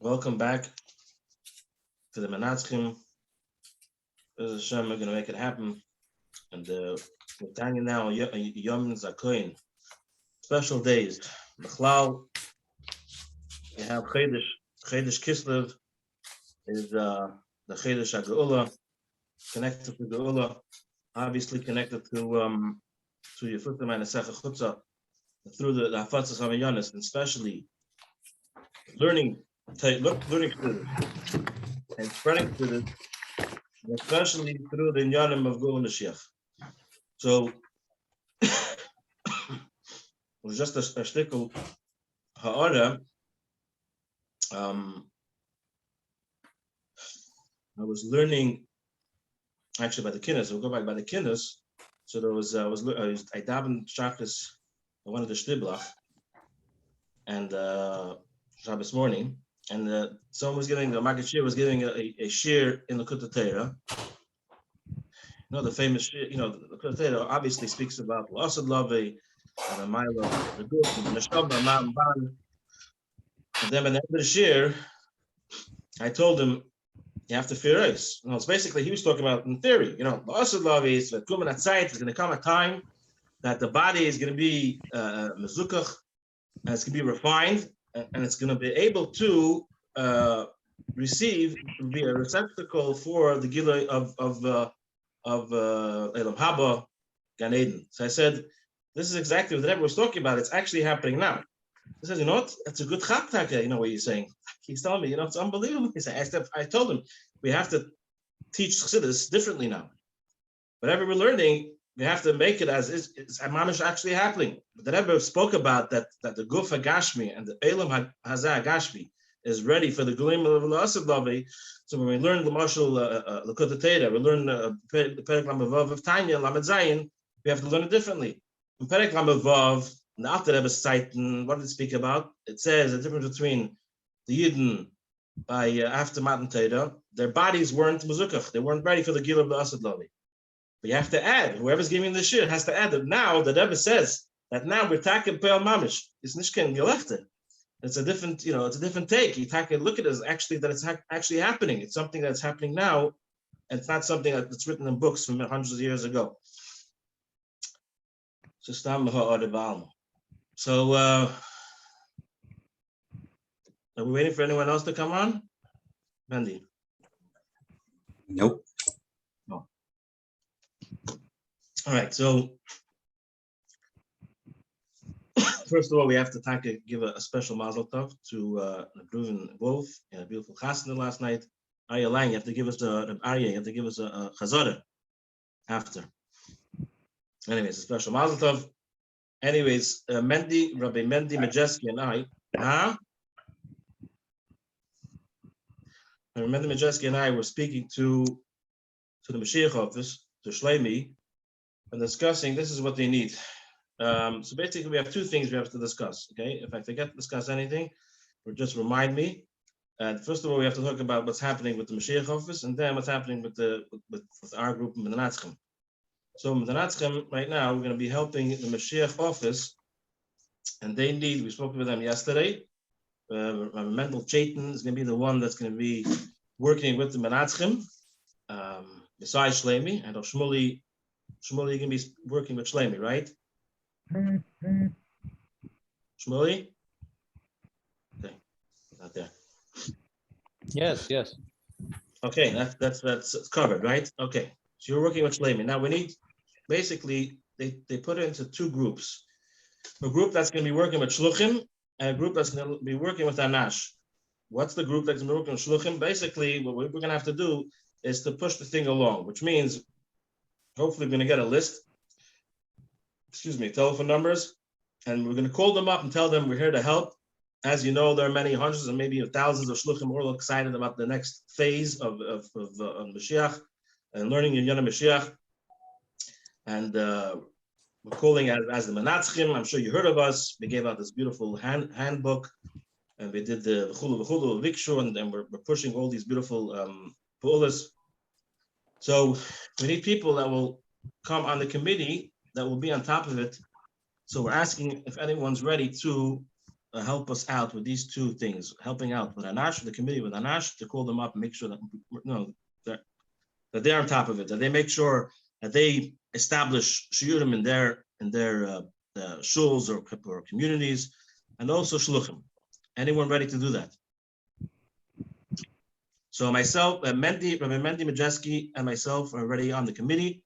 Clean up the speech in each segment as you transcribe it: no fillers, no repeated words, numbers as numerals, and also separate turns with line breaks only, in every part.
Welcome back to the Minatzchim. There's Hashem, we're going to make it happen. And we're telling now Yom Zakoin, special days. Bechlal, you have Chedesh Kyslev is the Chedesh HaGeula, connected to Geula, obviously connected to Yefutim and Secha Chutza, through the Hafatzas HaMayonis, and especially learning Chiddush and spreading Chiddush, especially through the Inyanim of Geula Moshiach. So it was just a shtickle ha'ara. I was learning actually by the kinnis. We'll go back by the kinnis. So there was I davened Shachris. I wanted to shtiblach and Shabbos morning, and someone was giving, the Maggid Shir was giving a shir in the Kutatera. You know, the famous shir, the Kutatera obviously speaks about L'asad Lavi and the Milo, the Guf, and the Neshama, Ma'am Ban. And then by the end of the shir, I told him, you have to fear us. It's basically, he was talking about in theory, L'asad Lavi is there's going to come a time that the body is going to be mezukach, and it's going to be refined, and it's going to be able to receive, be a receptacle for the Gilui of Elam Haba, Gan Eden. So I said, this is exactly what the Rebbe was talking about. It's actually happening now. He says, you know what? It's a good chaptaka, what you're saying. He's telling me, it's unbelievable. He said, I told him, we have to teach Chassidus differently now. Whatever we're learning, we have to make it as it's mamish actually happening. But the Rebbe spoke about that the Guf HaGashmi and the Elam Hazah HaGashmi is ready for the Gulim of L'asad Lavi. So when we learn the Mashal L'Kota Teda, we learn the Perek Lamavav of Tanya, Lamed Zayin, we have to learn it differently. In Perek Lamavav, in the Alter Rebbe's Zeiten, what did it speak about? It says the difference between the Yidden by after Matan Teda, their bodies weren't mezukach, they weren't ready for the Gil of L'asad Lavi. But you have to add, whoever's giving the shir has to add that now the Rebbe says that now we're taking Peil Mamish. It's Nishken Gelefte. It's a different, it's a different take. You take a look at it as actually that it's actually happening. It's something that's happening now, and it's not something that's written in books from hundreds of years ago. So are we waiting for anyone else to come on? Bendy?
Nope.
No. All right, so first of all, we have to give a special mazel tov to Bruven Wolf and a beautiful chasna last night. Arya Lang, you have to give us a chazara after. Anyways, a special mazel tov. Anyways, Rabbi Mendy Majeski and I, Mendy Majeski and I were speaking to the Moshiach office, to Shleimi, and discussing this is what they need. So basically, we have two things we have to discuss. Okay, if I forget to discuss anything, or just remind me. And first of all, we have to talk about what's happening with the Moshiach office, and then what's happening with our group in Minatzchim. So Minatzchim, right now, we're going to be helping the Moshiach office, and they need. We spoke with them yesterday. Mendel Chaitin is going to be the one that's going to be working with the Minatzchim, besides Shleimi, and Shmuley going to be working with Shleimi, right? Shmuley? Okay, not there.
Yes.
Okay, that's covered, right? Okay, so you're working with Shleimi. Now we need, basically, they put it into two groups. A group that's going to be working with Shluchim, and a group that's going to be working with Anash. What's the group that's going to be working with Shluchim? Basically, what we're going to have to do is to push the thing along, which means hopefully we're going to get a list, telephone numbers, and we're going to call them up and tell them we're here to help. As you know, there are many hundreds and maybe thousands of shluchim who are excited about the next phase of Moshiach and learning in Yana Moshiach. And we're calling as the Minatzchim. I'm sure you heard of us. We gave out this beautiful handbook, and we did the V'chulu Vikshu, and we're pushing all these beautiful Peulos. So we need people that will come on the committee that will be on top of it. So we're asking if anyone's ready to help us out with these two things, helping out with Anash, the committee with Anash, to call them up and make sure that that they're on top of it, that they make sure that they establish shiurim in their shuls or communities, and also shluchim. Anyone ready to do that? So myself, Rabbi Mendy Majeski, and myself are already on the committee.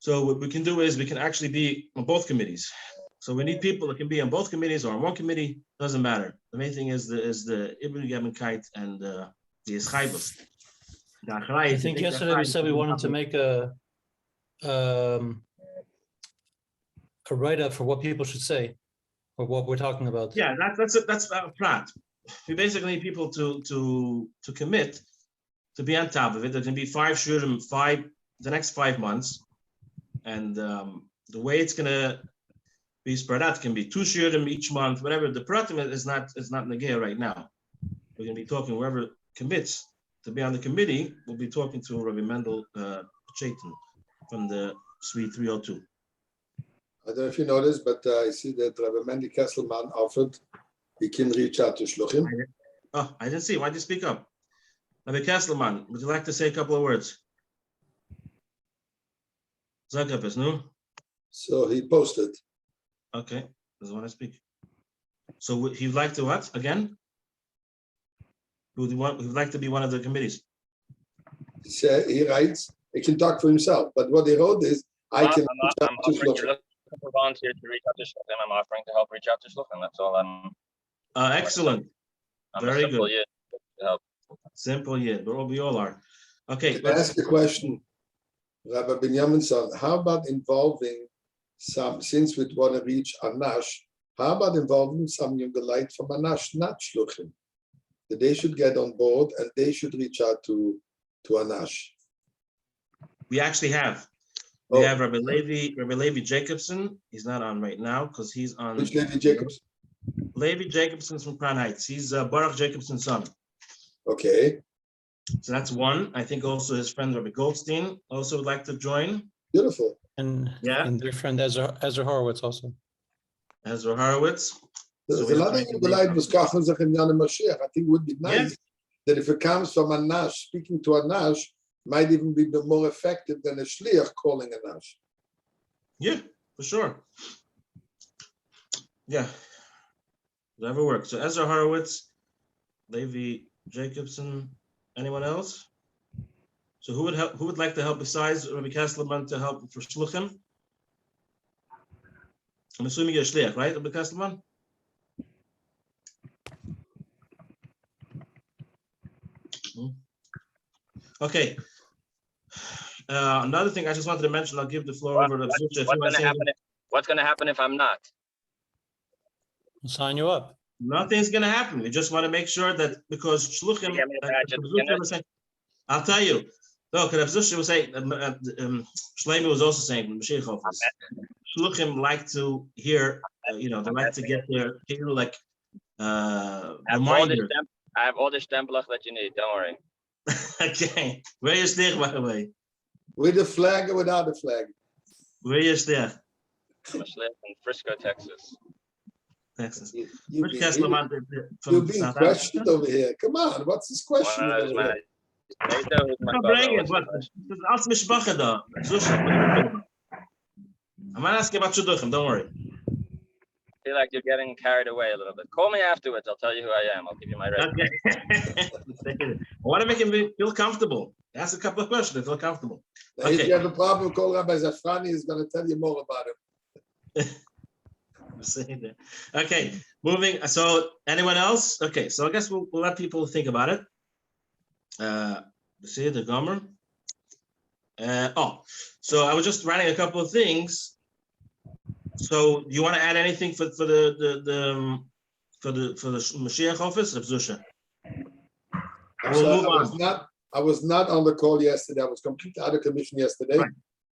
So what we can do is we can actually be on both committees. So we need people that can be on both committees or on one committee. Doesn't matter. The main thing is the Ibn Yemenkeit and the Yischaibus.
I think yesterday we said we wanted to make a write-up for what people should say or what we're talking about.
Yeah, that's a prat. We basically need people to commit to be on top of it. There can be 5 shurim, the next 5 months, and the way it's gonna be spread out can be 2 shurim each month, whatever. The pratim is not negaya right now. We're gonna be talking whoever commits to be on the committee. We'll be talking to Rabbi Mendel Chaitin from the Suite 302.
I don't know if you noticed, but I see that Rabbi Mendy Kesselman offered he can reach out to Shluchim.
Oh, I didn't see. Why'd you speak up? Rabbi Kesselman, would you like to say a couple of words? Zakapis, no?
So he posted.
Okay, doesn't want to speak. So he'd like to what again? He'd like to be one of the committees.
He writes, he can talk for himself, but what he wrote is, I can reach out to Shluchim.
For volunteer to reach out to Shluchim. I'm offering to help reach out to Shluchim. That's all I'm.
Excellent. Very good.
Yid to help.
Simple yid, but we all are. Okay.
Can I ask a question, Rabbi Binyamin son? How about involving some, since we want to reach Anash, how about involving some younger light from Anash, not Shluchim? That they should get on board and they should reach out to Anash.
We actually have. We have Rabbi Levi Jacobson. He's not on right now because he's on.
Which Levi Jacobson?
Levi Jacobson's from Crown Heights. He's Baruch Jacobson's son.
Okay.
So that's one. I think also his friend Rabbi Goldstein also would like to join.
Beautiful.
And their friend Ezra Horowitz also.
Ezra Horowitz.
There's a lot of people like Moshiach in Moshiach. I think it would be nice that if it comes from Anash, speaking to Anash, might even be more effective than a shliach calling Anash.
Yeah, for sure. Yeah, whatever works. So Ezra Horowitz, Levi Jacobson, anyone else? So who would help? Who would like to help besides Rabbi Kesselman to help for shluchim? I'm assuming you're a shliach, right, Rabbi Kesselman? Okay. Another thing I just wanted to mention, I'll give the floor over to Zusha.
What's going to happen if I'm not?
We'll sign you up.
Nothing's going to happen. We just want to make sure that because Shluchim, I'll tell you. No, because Zusha was saying, Shlomo was also saying, Moshiach office. Shluchim like to hear, they like to get their like reminders.
I have all the stemplach that you need. Don't worry.
Okay. Where you stay, by the way?
With the flag or without the flag?
Where you stay?
I'm a shliach in Frisco, Texas.
Texas.
You're being questioned over here. Come on, what's this question?
I'm not asking about Shidduchim, don't worry.
I feel like you're getting carried away a little bit. Call me afterwards. I'll tell you who I am. I'll give you my resume.
Okay. I want to make him feel comfortable. Ask a couple of questions to feel comfortable.
Okay. If you have a problem, call Rabbi Zafrani. He's going to tell you more about
it. Okay, moving. So, anyone else? Okay, so I guess we'll let people think about it. See the Gomer. So I was just writing a couple of things. So you want to add anything for the Moshiach office, Reb Zusha?
I was not on the call yesterday. I was completely out of commission yesterday,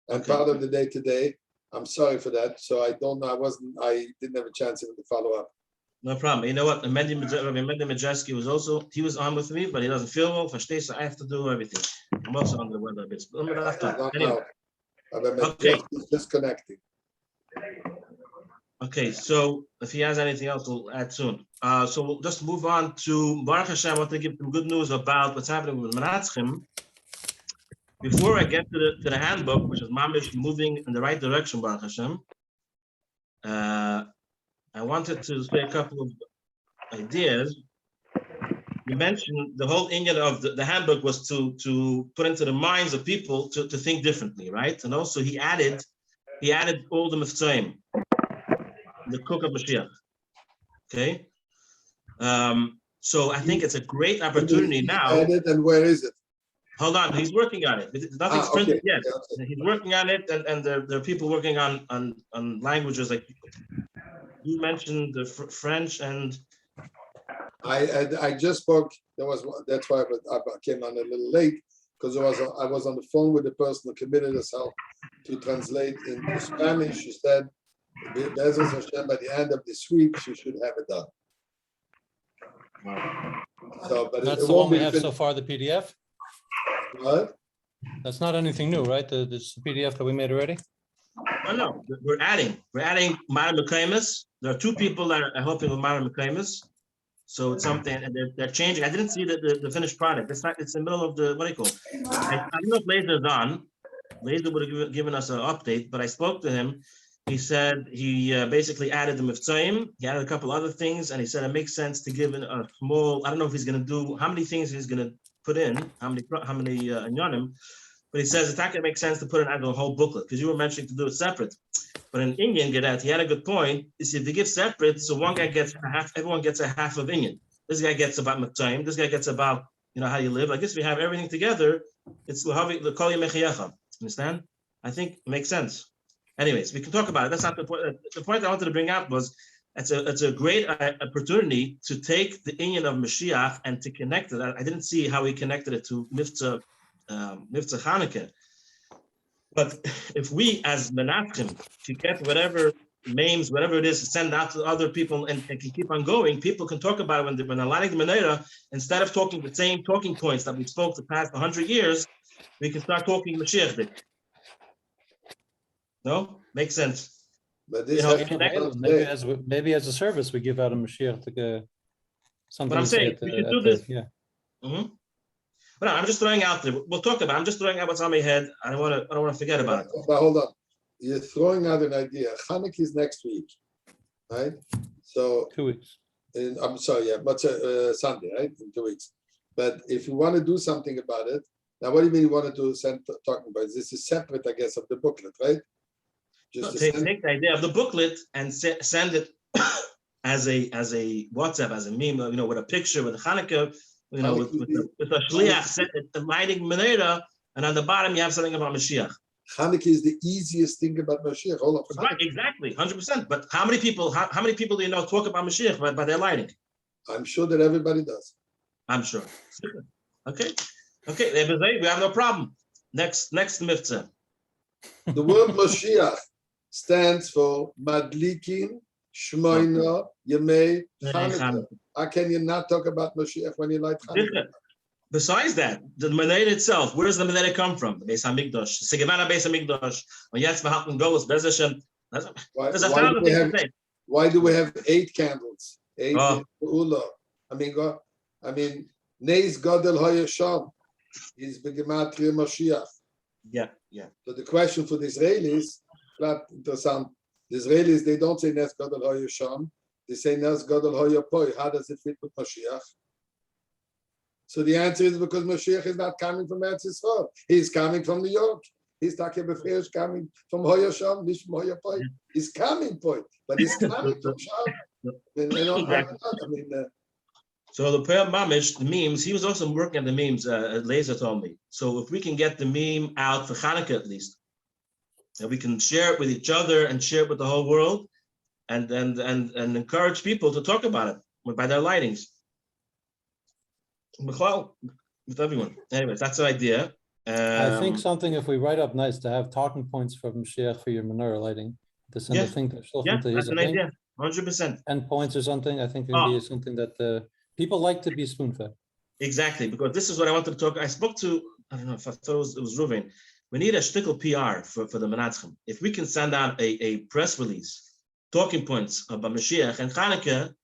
and part of the day today. I'm sorry for that. So I don't know. I didn't have a chance even to follow up.
No problem. You know what? Mendy Majeski was on with me, but he doesn't feel well. So I have to do everything. I'm also under the weather a bit. Anyway.
Okay. Disconnecting.
Okay, so if he has anything else, we'll add soon. So we'll just move on to Baruch Hashem. I want to give some good news about what's happening with Minatzchim. Before I get to the handbook, which is Mamish moving in the right direction, Baruch Hashem, I wanted to say a couple of ideas. You mentioned the whole inyan of the handbook was to put into the minds of people to think differently, right? And also he added all the Mitzvahim, the cook of Moshiach. Okay. So I think it's a great opportunity now.
Added, and where is it?
Hold on, he's working on it. Nothing's printed yet.
Okay.
He's working on it, and there are people working on languages like you mentioned the French and.
I just spoke. That's why I came on a little late because I was on the phone with the person who committed herself to translate into Spanish. She said, "Be'ezus Hashem, by the end of this week, she should have it done." So, but
That's
it
the
won't
one we
be
have so far, the PDF.
What?
That's not anything new, right? This PDF that we made already?
No, we're adding Mara Mekaimis. There are two people that are helping with Mara Mekaimis. So it's something, and they're changing. I didn't see the finished product. It's in the middle of the, what do you call it? I don't know if Laser's on. Laser would have given us an update, but I spoke to him. He said he basically added the Mitzvahim. He added a couple other things, and he said it makes sense to give a small, I don't know if he's going to do, how many things he's going to put in, how many inyanim, but he says it's not going to make sense to put in a whole booklet, because you were mentioning to do it separate. But in Indian, he had a good point. You see, if they give separate, so one guy gets a half, everyone gets a half of Indian. This guy gets about Mitzvahim, this guy gets about, how you live. Like this, we have everything together. It's the Kol Yemechiyecha. Understand? I think it makes sense. Anyways, we can talk about it. That's not the point. The point I wanted to bring up was it's a great opportunity to take the inyan of Moshiach and to connect it. I didn't see how he connected it to Mivtza Chanukah. But if we, as Minatzchim, to get whatever names, whatever it is, send out to other people and can keep on going, people can talk about it when they're lighting the menorah. Instead of talking the same talking points that we spoke the past 100 years, we can start talking Mashiach. No, makes sense.
But this
maybe as a service we give out a Mashiach to something.
But I'm saying we should do this.
Yeah.
Mm-hmm. But no, I'm just throwing out there. We'll talk about it. I'm just throwing out what's on my head. I don't want to forget about it.
But hold on, you're throwing out an idea. Chanukah is next week, right? So
2 weeks.
I'm sorry, yeah, but Sunday, right? In 2 weeks. But if you want to do something about it, now what do you mean you want to do? Talking about this is separate, I guess, of the booklet, right? Just
take the idea of the booklet and send it as a WhatsApp, as a meme, with a picture with a Chanukah, with a shliach lighting menorah, and on the bottom you have something about Mashiach.
Chanukah is the easiest thing about Mashiach. All of
right, exactly, 100%. But how many people do you know talk about Mashiach by their lighting?
I'm sure that everybody does.
I'm sure. Okay. We have no problem. Next mitzvah.
The word Moshiach stands for Madlikin Shmoina Yemei Chanukah. How can you not talk about Moshiach when you light Chanukah?
Besides that, the menorah itself, where does the menorah come from? The Beis Hamikdash, Sigevana Beis Hamikdash, when Yetz V'Halten Golos, Bez Hashem. There's a thousand things to say.
Why do we have 8 candles? 8 Ula. I mean, Neis Gadol Hayasham is Begematria Moshiach.
Yeah.
So the question for the Israelis, the Israelis, they don't say Nes Gadol Hayasham, they say Nes Gadol Hayapoi. How does it fit with Moshiach? So the answer is because Moshiach is not coming from Eretz Yisrael. He's coming from New York. He's talking about coming from Hayasham, not from Hayapoi. He's coming point, but he's coming from Sham.
So the Peuel Mamish, the memes, he was also working on the memes, Laser told me. So if we can get the meme out for Chanukah at least, and we can share it with each other and share it with the whole world, and encourage people to talk about it by their lightings. With everyone. Anyways, that's the idea.
I think something, if we write up nice to have talking points for Moshiach for your menorah lighting, to send a thing to
that's an idea. 100%.
10 points or something, I think it would be something that people like to be spoon-fed.
Exactly, because this is what I wanted to talk. I spoke to, I don't know if I thought it was Ruven. We need a shtickle PR for the Minatzchim. If we can send out a press release talking points about Moshiach and Chanukah,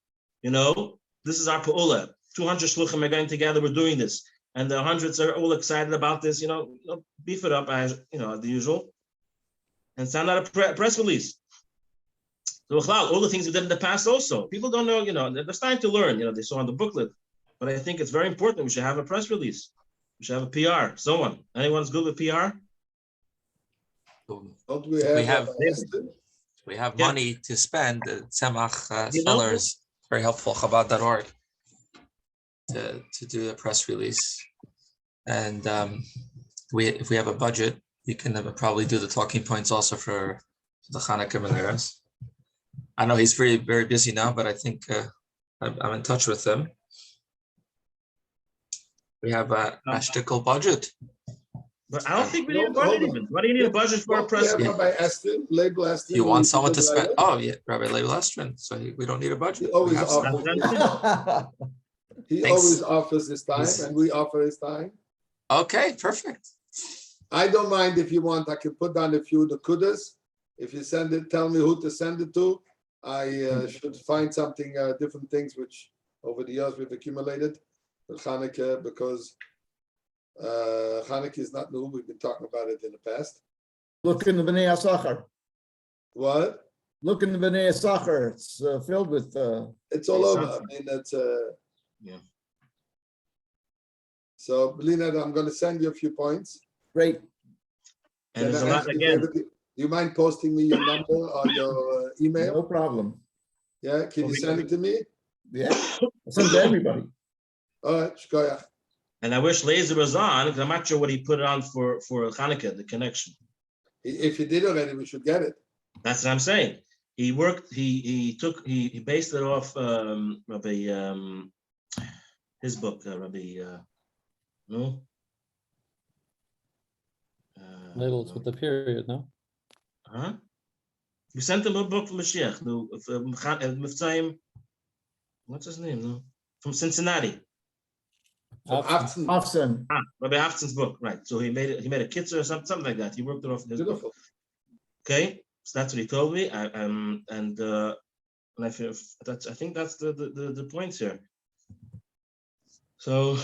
this is our Peulah. 200 shluchim are getting together, we're doing this. And the hundreds are all excited about this, beef it up as, the usual. And send out a press release. So all the things we did in the past also. People don't know, they're starting to learn, they saw on the booklet. But I think it's very important. We should have a press release. We should have a PR. Someone. Anyone's good with PR?
Don't
we have money to spend. The Tzemach sellers, very helpful, Chabad.org, to do a press release. And if we have a budget, we can probably do the talking points also for the Chanukah Menorahs. I know he's very, very busy now, but I think I'm in touch with him. We have a shtickle budget.
But I don't think we need a budget even. Why do you need a budget for a press?
Rabbi Estrin, Label Estrin.
You want someone to spend? Oh, yeah, Rabbi Label Estrin. So we don't need a budget.
He always offers his time, and we offer his time.
Okay, perfect.
I don't mind if you want. I can put down a few kudas. If you send it, tell me who to send it to. I should find something, different things which over the years we've accumulated with Chanukah, because Chanukah is not new. We've been talking about it in the past.
Look in the Bnei Asachar.
What?
Look in the Bnei Asachar. It's filled with.
It's all over. I mean, it's.
Yeah.
So, Belina, I'm going to send you a few points.
Great.
And there's a lot again.
Do you mind posting me your number or your email?
No problem.
Yeah, can you send it to me?
Yeah, I'll send it to everybody.
All right, shkoyach.
And I wish Laser was on, because I'm not sure what he put on for Chanukah, the connection.
If you did already, we should get it.
That's what I'm saying. He worked, he based it off Rabbi, his book, Rabbi, no?
Labels with the period, no?
Huh? We sent him a book from Moshiach, what's his name? No? From Cincinnati.
Afson.
Rabbi Afson's book, right? So he made a kitzer or something like that. He worked it off in his
Beautiful.
book. Okay, so that's what he told me. I think that's the points here. So,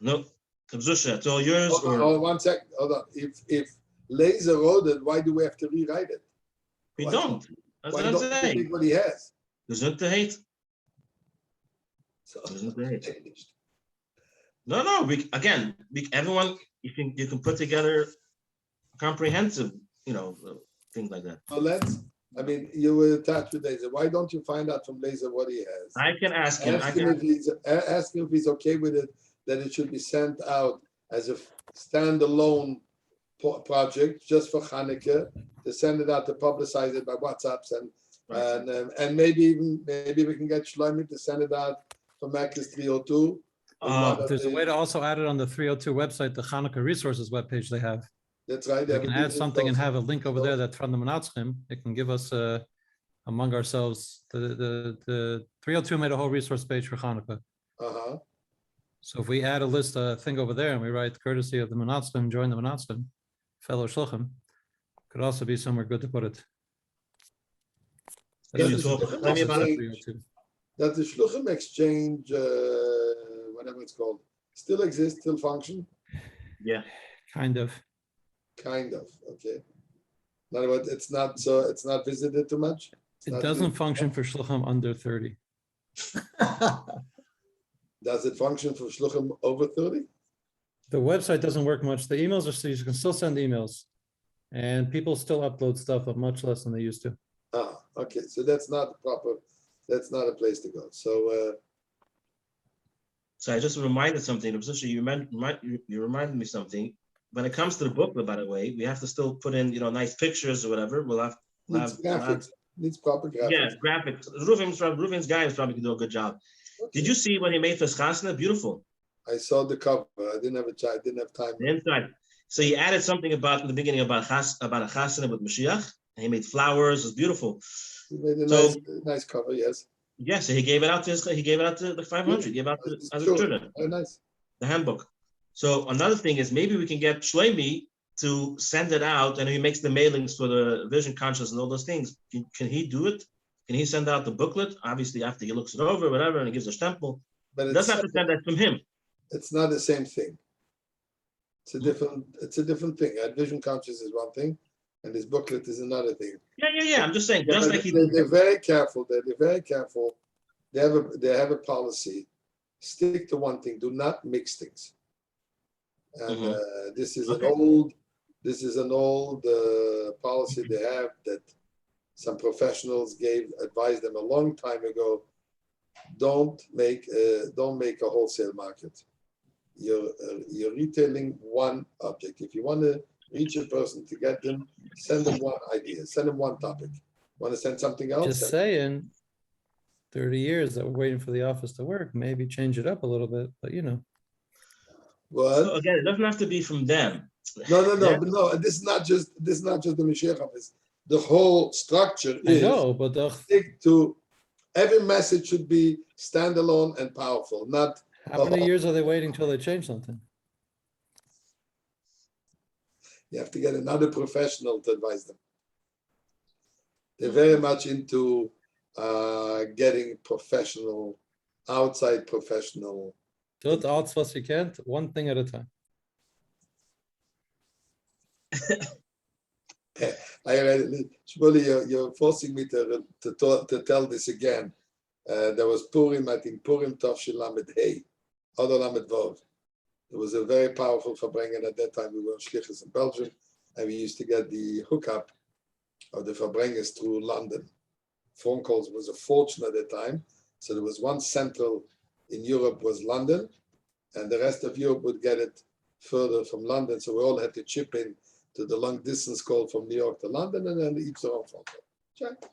no, Kabzusha, it's all yours.
Oh, 1 second. Hold on. If Laser wrote it, why do we have to rewrite it?
We don't. That's
Why
what I'm
don't we
saying.
think what he has?
There's not the hate.
So,
There's not the hate. No. Everyone, you can put together comprehensive, things like that.
So you were attached with Laser. Why don't you find out from Laser what he has?
I can ask him.
Ask him if he's okay with it, that it should be sent out as a standalone project just for Chanukah, to send it out, to publicize it by WhatsApps and maybe we can get Shlomi to send it out for Makis 302.
There's a way to also add it on the 302 website, the Chanukah resources webpage they have.
That's right.
We can add something and have a link over there that's from the Minatzchim. It can give us among ourselves. The 302 made a whole resource page for Chanukah.
Uh-huh.
So if we add a thing over there and we write courtesy of the Minatzchim, join the Minatzchim, fellow Shluchim, could also be somewhere good to put it.
Can you talk me about it?
That the Shluchim exchange, whatever it's called, still exists, still function?
Yeah.
Kind of.
Okay. In other words, it's not visited too much.
It doesn't function for Shluchim under 30.
Does it function for Shluchim over 30?
The website doesn't work much. The emails are you can still send emails, and people still upload stuff, but much less than they used to.
Ah, okay. So that's not that's not a place to go. So
I just reminded something. You reminded me something. When it comes to the booklet, by the way, we have to still put in, nice pictures or whatever.
needs graphics. Needs proper graphics.
Yeah, graphics. Rufin's guy is probably going to do a good job. Okay. Did you see what he made for Chasna? Beautiful. I
saw the cover. I didn't have I didn't have time.
The inside. So he added something in the beginning about a Chasna with Moshiach, and he made flowers. It was beautiful.
He made a nice cover. Yes.
Yeah. So he gave it out to the 500. He gave out to as a children.
Very nice.
The handbook. So another thing is maybe we can get Shlomi to send it out, and he makes the mailings for the vision conscious and all those things. Can he do it? can he send out the booklet? Obviously, after he looks it over, whatever, and he gives a stempel.
But
He doesn't have to send that from him.
it's not the same thing. It's a different thing. Vision conscious is one thing, and this booklet is another thing.
Yeah. I'm just saying,
Yeah,
just
but
like he
they're very careful. They're very careful. They have a policy. Stick to one thing. Do not mix things. And this is an old policy they have that some professionals advised them a long time ago. Don't make a wholesale market. You're retailing one object. If you want to reach a person to get them, send them one idea, send them one topic. Want to send something else?
Just saying, 30 years that we're waiting for the office to work, maybe change it up a little bit, but
What?
So again, it doesn't have to be from them.
No. This is not just the Moshiach office. The whole structure is
but
stick to every message should be standalone and powerful. Not
how many years are they waiting till they change something?
you have to get another professional to advise them. They're very much into getting professional, outside professional.
Do it all as you can, one thing at a time.
Shmuley, you're forcing me to tell this again. There was Purim, I think Purim Tavshil Lamed Hey, Adon Lamed Vov. There was a very powerful Farbrengen at that time. We were in Shlichus in Belgium, and we used to get the hookup of the Farbrengens through London. Phone calls was a fortune at that time. So there was one central in Europe was London, and the rest of Europe would get it further from London. So we all had to chip in to the long distance call from New York to London, and then each their own phone call. Check.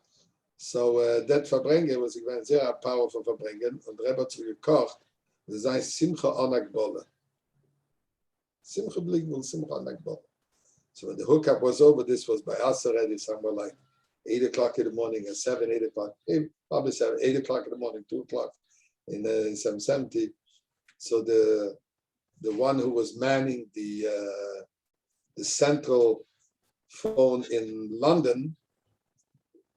So that Farbrengen was a very powerful Farbrengen, and Rebbe hat sich gekocht, das heißt Simcha Anakbolle. Simcha Bligvul, Simcha Anakbolle. So when the hookup was over, this was by us already, somewhere like 8 o'clock in the morning, and 7, 8 o'clock, probably 7, 8 o'clock in the morning, 2 o'clock in 770. So the one who was manning the central phone in London,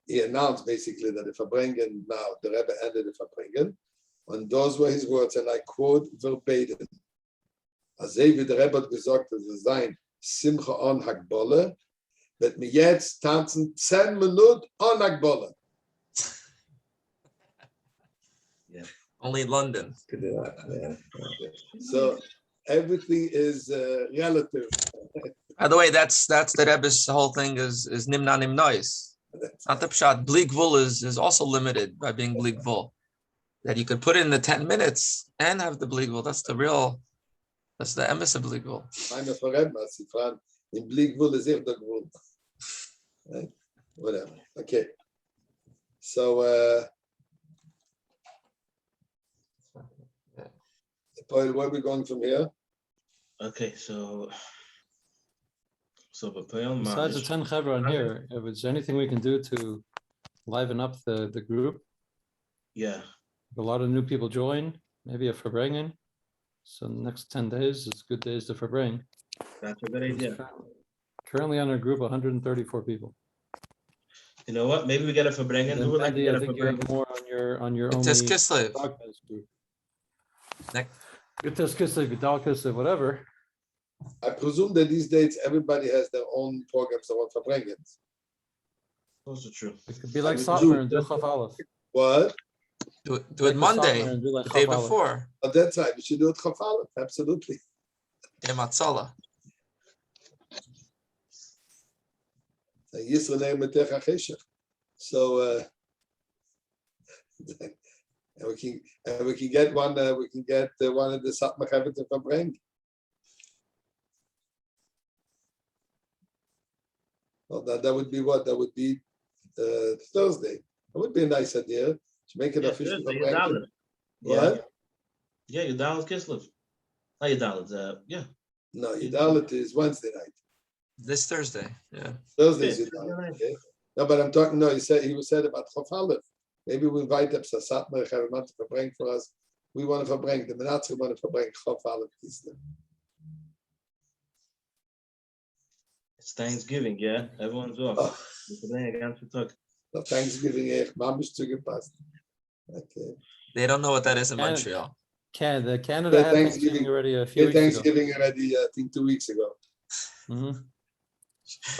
he announced basically that the Farbrengen, now the Rebbe ended the Farbrengen, and those were his words, and I quote verbatim. Als wie der Rebbe hat gesagt, dass es sein Simcha on Hakbolle, wird mir jetzt tanzen 10 Minuten on Hakbolle.
Yeah. Only London could do that.
Yeah. So everything is relative.
By the way, that's the Rebbe's whole thing is nimna nimnois. Not the pshat. Bligvul is also limited by being bligvul. That you could put in the 10 minutes and have the bligvul. That's the emes of bligvul.
I'm a forever. In bligvul is if the gvul. Right? Whatever. Okay. So where are we going from here?
Okay, so
Besides the 10 Chevron here, if there's anything we can do to liven up the group,
yeah,
a lot of new people join, maybe a Farbrengen. So the next 10 days is good days to Farbrengen.
that's a good idea.
Currently on our group, 134 people.
You know what? Maybe we get a Farbrengen. Who would like to get a
think you have
Farbrengen?
more on your own.
It's Kislev.
Whatever.
I presume that these days everybody has their own programs about Farbrengens.
Those are true.
It could be like Satmar and do Chaf Aleph.
What?
Do it Monday, the day before.
At that time, we should do it Chaf Aleph, absolutely.
Matzala.
So and we can get one. We can get one of the Satmar to Farbrengen. Well, that would be what? That would be Thursday. That would be a nice idea to make it official. What?
Yeah, Yudalit Kislev. Not Yudalit. Yeah.
No, Yudalit is Wednesday night.
This Thursday. Yeah.
Thursday is Yudalit. Okay. No, but I'm talking. No, he said about Chaf Aleph. Maybe we invite them to Satmar to Farbrengen for us. We want to Farbrengen. The Minatzchim want to Farbrengen Chaf Aleph.
It's Thanksgiving, yeah. Everyone's off.
Thanksgiving, Mamish zugepasst. Okay.
They don't know what that is in
Canada-
Montreal.
Canada
Yeah,
had Thanksgiving already a few
Yeah,
weeks ago.
Thanksgiving already, I think 2 weeks ago.
Mhm.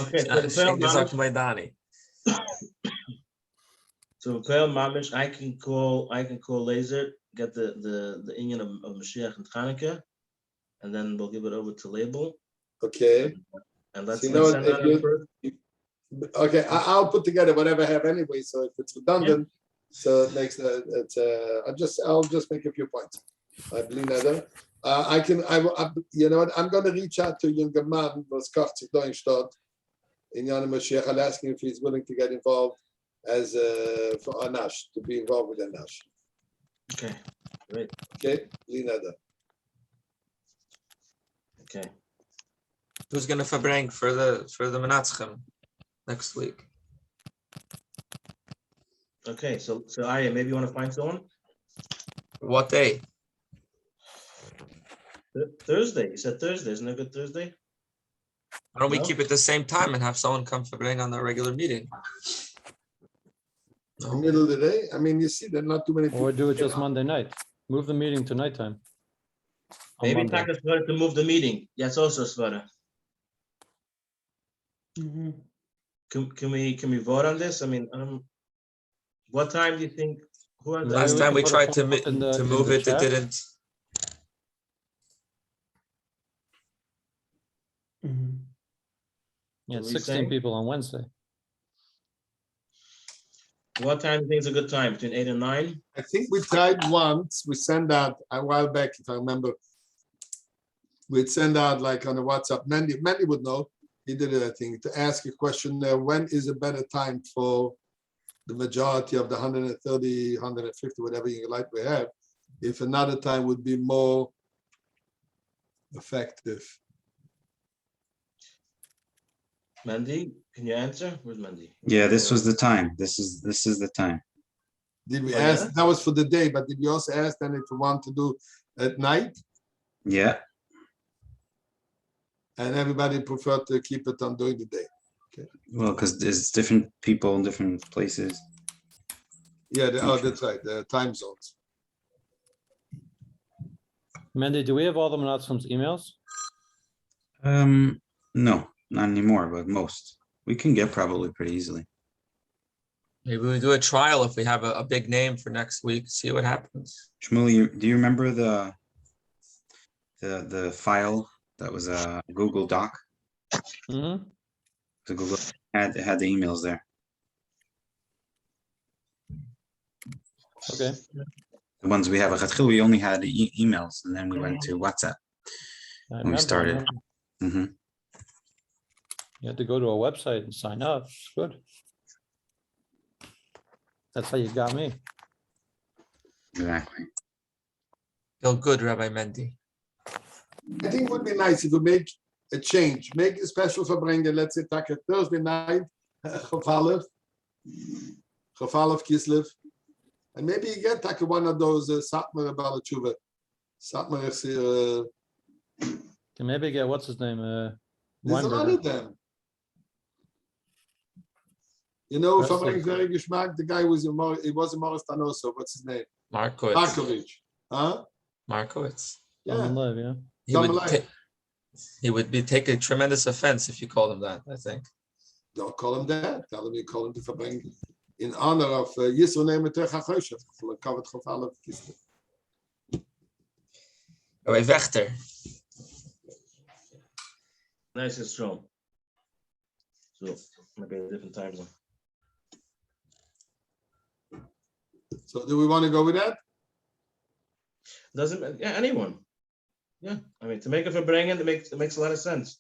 Okay,
Shingazak Maidani.
so Pel Mamish, I can call Laser, get the Indian of Moshiach and Chanukah, and then we'll give it over to Label.
Okay.
And let's
So, you know,
send
if
out
you-
first.
Okay, I'll put together whatever I have anyway, so if it's redundant, so it makes I'll just make a few points. I believe that. You know what, I'm gonna reach out to a younger man was kocht sich da in Stadt in Yana Moshiach. I'll ask him if he's willing to get involved as for Anash, to be involved with Anash.
Okay, great.
Okay, Linada.
Okay.
Who's gonna verbring for the Minatzchim next week?
Okay, so Aya, maybe you want to find someone?
What day?
Thursday. You said Thursday, isn't it a good Thursday?
Why don't we
No?
keep it the same time and have someone come verbring on the regular meeting?
In the middle of the day, I mean, you see, there are not too many people.
Or do it just Monday night. Move the meeting to nighttime. On
Maybe
Monday.
Taka Svara to move the meeting. Yes, also Svara. Can we vote on this? I mean, what time do you think? Who has
Maybe
Last
we
time
can
we
put a
tried to
poll up in the
move it, it
chat.
didn't.
Yeah,
What were you
16
saying?
people on Wednesday.
What time do you think is a good time? Between 8 and 9?
I think we tried once, we sent out a while back, if I remember. We'd send out like on a WhatsApp, Mandy would know, he did it, I think, to ask a question there, when is a better time for the majority of the 130, 150, whatever you like we have, if another time would be more effective.
Mandy, can you answer? Where's Mandy?
Yeah, this was the time. This is the time.
Did we
Oh,
ask,
yeah?
that was for the day, but did we also ask then if we want to do at night?
Yeah.
And everybody preferred to keep it on during the day.
Well, because there's different people in different places.
Yeah, that's right, the time zones.
Mandy, do we have all the Minatzchim's emails?
No, not anymore, but most. We can get probably pretty easily.
Maybe we do a trial if we have a big name for next week, see what happens.
Shmuel, do you remember the file that was a Google Doc?
Mm-hmm.
The Google had the emails there.
Okay.
The ones we have at Chatchil, we only had emails, and then we went to WhatsApp
I
when we started.
remember.
Hmm.
You had to go to a website and sign up. It's good. That's how you got me.
Exactly.
Feel good, Rabbi Mendy.
I think it would be nice if we make a change, make a special verbringen, let's say Taka Thursday night, Chafalev Kislev, and maybe you get Taka one of those Satmar Balachuva. Satmar is
Can maybe get what's his name?
there's a lot
Weinberger.
of them. You know,
That's
verbringen
like-
very Geschmack, the guy was in Morris Tanoso, what's his name?
Markowitz.
Markovich. Huh?
Markowitz.
Yeah.
Salmon Live, yeah.
He
Salmon
would,
Live.
he would be taking tremendous offense if you called him that, I think.
Don't call him that. Tell him you call him to verbringen in honor of Yisro Nemeter Chachoshev, covered Chafalev Kislev.
Rabbi Wechter.
Nice and strong. So maybe a different time zone.
So do we want to go with that?
Doesn't, yeah, anyone. Yeah, I mean, to make it for bringing, it makes a lot of sense.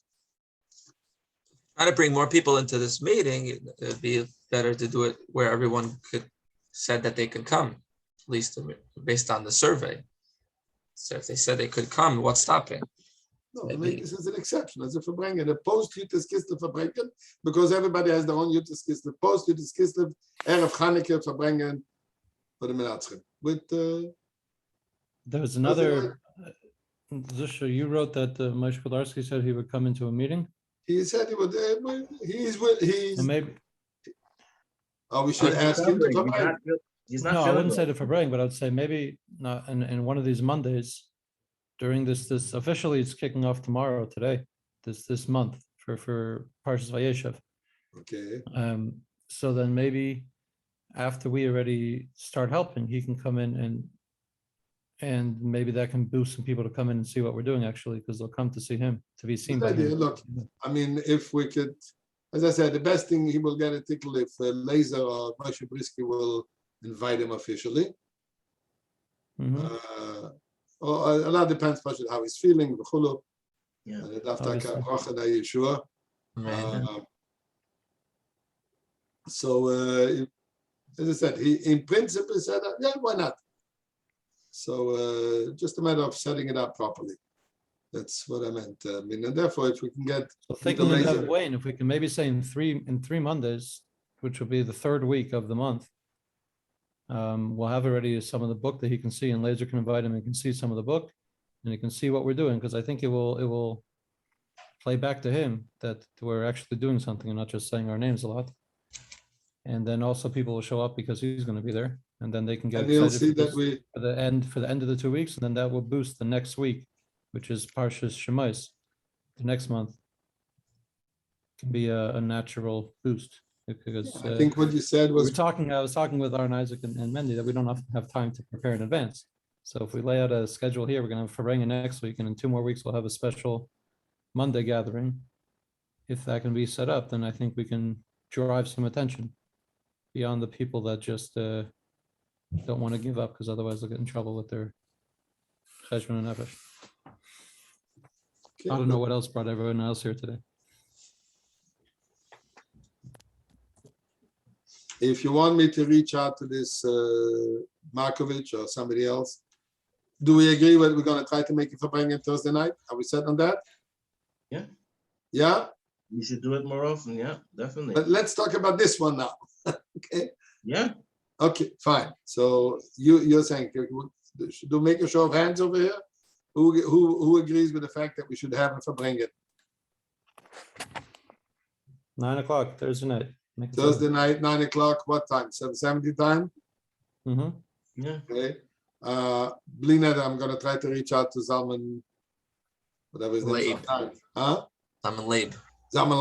Try to bring more people into this meeting. It'd be better to do it where everyone said that they could come, at least based on the survey. So if they said they could come, what's stopping?
No,
Maybe.
make this as an exception, as a verbringen, a post-Yutis Kislev verbringen, because everybody has their own Yutis Kislev, post-Yutis Kislev, Erev Chanukah verbringen for the Minatzchim. With
There was another, Zusha, you wrote that Moshe Kolarski said he would come into a meeting.
he said he would. He's
And maybe,
we should ask him to come in.
He's not
No, I
feeling
wouldn't say
well.
the February, but I'd say maybe not in one of these Mondays during this officially it's kicking off tomorrow, today, this month for Parshas Vayeshev.
Okay.
So then maybe after we already start helping, he can come in and maybe that can boost some people to come in and see what we're doing actually, because they'll come to see him, to be seen by
Good idea.
him.
Look, I mean, if we could, as I said, the best thing he will get a tickle if Laser or Moshe Brisky will invite him officially.
Mhm.
Or a lot depends how he's feeling.
Yeah.
Obviously.
So, as I said, he in principle said, yeah, why not? So, just a matter of setting it up properly. That's what I meant. I mean, and therefore, if we can get
So thinking in that way, and if we can maybe say in three Mondays, which will be the third week of the month, we'll have already some of the book that he can see, and Laser can invite him and can see some of the book, and he can see what we're doing, because I think it will play back to him that we're actually doing something and not just saying our names a lot. And then also people will show up because he's going to be there, and then they can get excited for the end of the 2 weeks, and then that will boost the next week, which is Parshas Shemais. The next month can be a natural boost, because
I think what you said was
I was talking with Aharon Isaac and Mendy that we don't often have time to prepare in advance. So if we lay out a schedule here, we're going to have Farenga next week, and in 2 more weeks we'll have a special Monday gathering. If that can be set up, then I think we can drive some attention beyond the people that just don't want to give up, because otherwise they'll get in trouble with their cheshbon and nefesh. I don't know what else brought everyone else here today.
If you want me to reach out to this Markovich or somebody else, do we agree that we're going to try to make it for bringing Thursday night? Are we set on that?
Yeah.
Yeah?
You should do it more often. Yeah, definitely.
But let's talk about this one now. Okay.
Yeah.
Okay, fine. So you're saying, should we make a show of hands over here? Who agrees with the fact that we should have it for bring it?
9 o'clock Thursday night.
Thursday night, 9 o'clock. What time? 7:70 time?
Mm-hmm.
Yeah.
Okay. Blina, I'm going to try to reach out to Zalman, whatever his name is. Huh?
Zalman Leib.
Zalman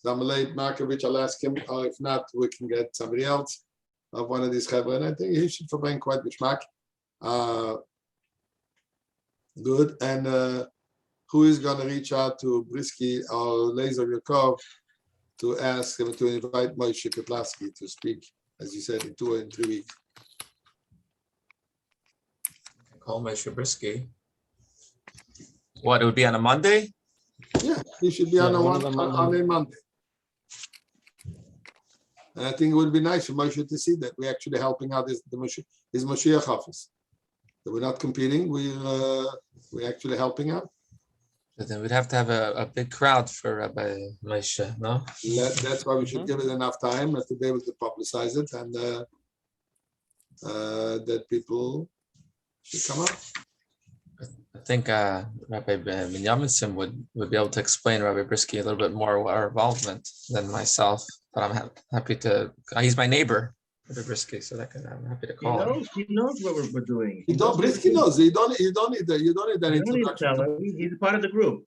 Leib Markovich, I'll ask him, or if not, we can get somebody else of one of these chevra, and I think he should bring quite bishmak. Good. And who is going to reach out to Brisky or Laser Yakov to ask him to invite Moshe Kotlaski to speak, as you said, in 2 or 3 weeks?
Call Moshe Brisky. What, it would be on a Monday?
Yeah, he should be on a Monday. And I think it would be nice for Moshe to see that we're actually helping out his Moshiach office. That we're not competing, we're actually helping out.
But then we'd have to have a big crowd for Rabbi Moshe, no?
That's why we should give it enough time to be able to publicize it, and that people should come up.
I think Rabbi Binyamin would be able to explain Rabbi Brisky a little bit more our involvement than myself. But I'm happy to. He's my neighbor, Rabbi Brisky, so I'm happy to call him.
He knows what we're doing.
Brisky knows. You don't need that
You don't need to
introduction.
tell him. He's part of the group.